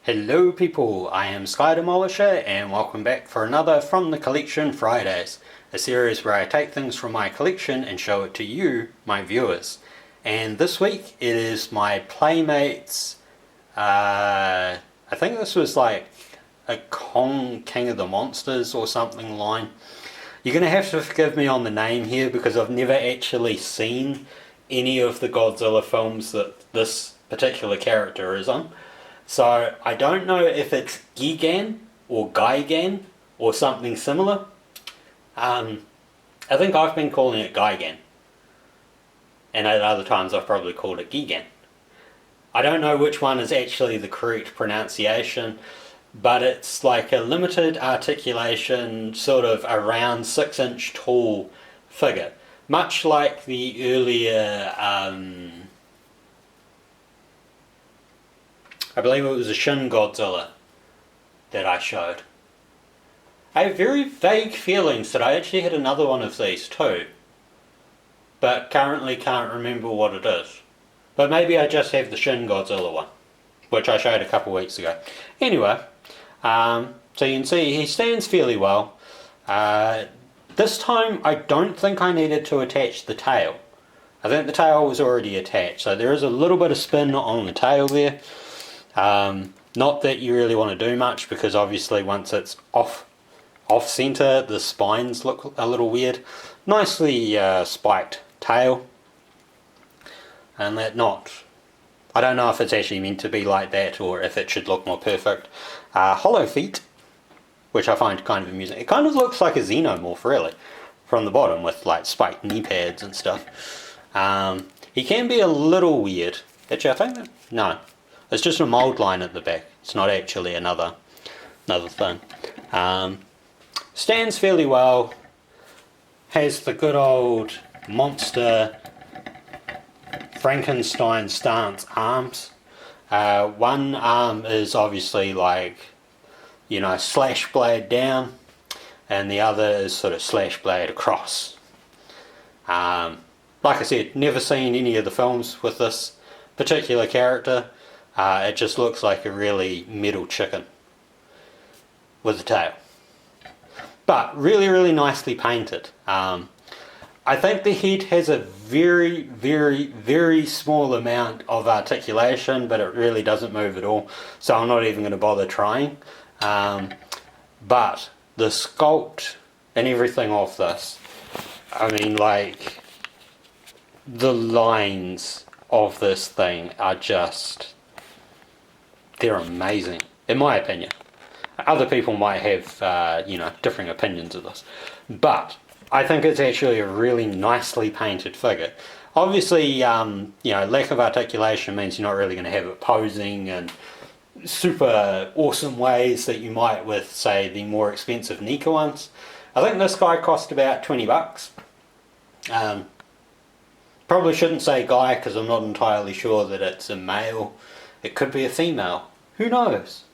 Hello people, I am Sky Demolisher and welcome back for another From the Collection Fridays, a series where I take things from my collection and show it to you, my viewers. And this week it is my Playmates, I think this was like a Kong King of the Monsters or something line. You're going to have to forgive me on the name here because I've never actually seen any of the Godzilla films that this particular character is on. So I don't know if it's Gigan or Gigan or something similar. I think I've been calling it Gigan. And at other times I've probably called it Gigan. I don't know which one is actually the correct pronunciation, but it's like a limited articulation, sort of around 6-inch tall figure. Much like the earlier, I believe it was a Shin Godzilla that I showed. I have very vague feelings that I actually had another one of these too, but currently can't remember what it is. But maybe I just have the Shin Godzilla one, which I showed a couple weeks ago. Anyway, so you can see he stands fairly well. This time I don't think I needed to attach the tail. I think the tail was already attached, so there is a little bit of spin on the tail there. Not that you really want to do much, because obviously once it's off center the spines look a little weird. Nicely spiked tail, and that I don't know if it's actually meant to be like that or if it should look more perfect. Hollow feet, which I find kind of amusing. It kind of looks like a xenomorph really from the bottom, with like spiked knee pads and stuff. He can be a little weird. Actually, I think no. It's just a mould line at the back. It's not actually another thing. Stands fairly well. Has the good old monster Frankenstein stance arms. One arm is obviously like, slash blade down, and the other is sort of slash blade across. Like I said, never seen any of the films with this particular character. It just looks like a really metal chicken with a tail. But really, really nicely painted. I think the head has a very, very, very small amount of articulation, but it really doesn't move at all. So I'm not even going to bother trying. But the sculpt and everything of this, I mean, like, the lines of this thing are just... they're amazing, in my opinion. Other people might have, differing opinions of this. But I think it's actually a really nicely painted figure. Obviously, lack of articulation means you're not really going to have it posing in super awesome ways that you might with, say, the more expensive Nika ones. I think this guy cost about $20. Probably shouldn't say guy because I'm not entirely sure that it's a male. It could be a female. Who knows?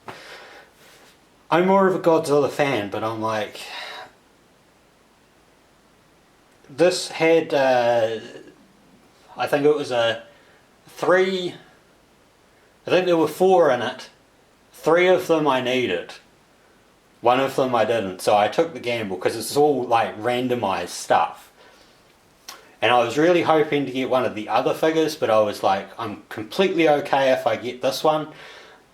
I'm more of a Godzilla fan, but I'm like... this had, I think it was a 3... I think there were 4 in it. 3 of them I needed. 1 of them I didn't, so I took the gamble, because it's all like randomized stuff. And I was really hoping to get one of the other figures, but I was like, I'm completely okay if I get this one.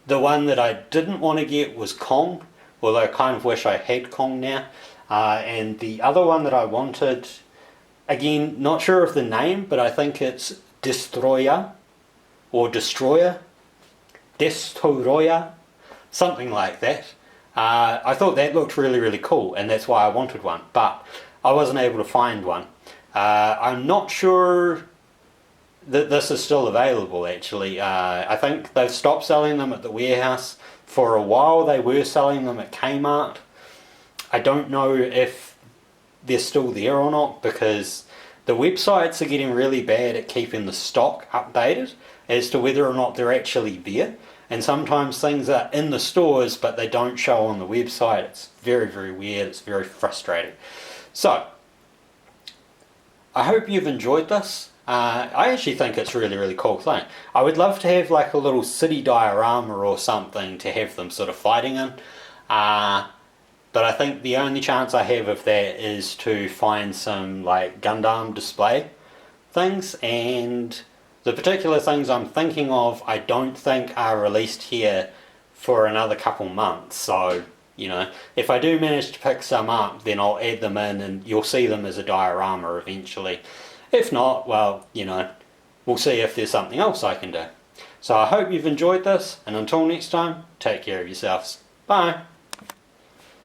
The one that I didn't want to get was Kong, although I kind of wish I had Kong now. And the other one that I wanted, again, not sure of the name, but I think it's Destroyer, or Destroyer, something like that. I thought that looked really, really cool, and that's why I wanted one, but I wasn't able to find one. I'm not sure that this is still available, actually. I think they've stopped selling them at the warehouse. For a while they were selling them at Kmart. I don't know if they're still there or not, because the websites are getting really bad at keeping the stock updated as to whether or not they're actually there. And sometimes things are in the stores but they don't show on the website. It's very, very weird. It's very frustrating. So, I hope you've enjoyed this. I actually think it's a really, really cool thing. I would love to have like a little city diorama or something to have them sort of fighting in. But I think the only chance I have of that is to find some like Gundam display things, and the particular things I'm thinking of I don't think are released here for another couple months. So, if I do manage to pick some up, then I'll add them in and you'll see them as a diorama eventually. If not, well, we'll see if there's something else I can do. So I hope you've enjoyed this, and until next time, take care of yourselves. Bye.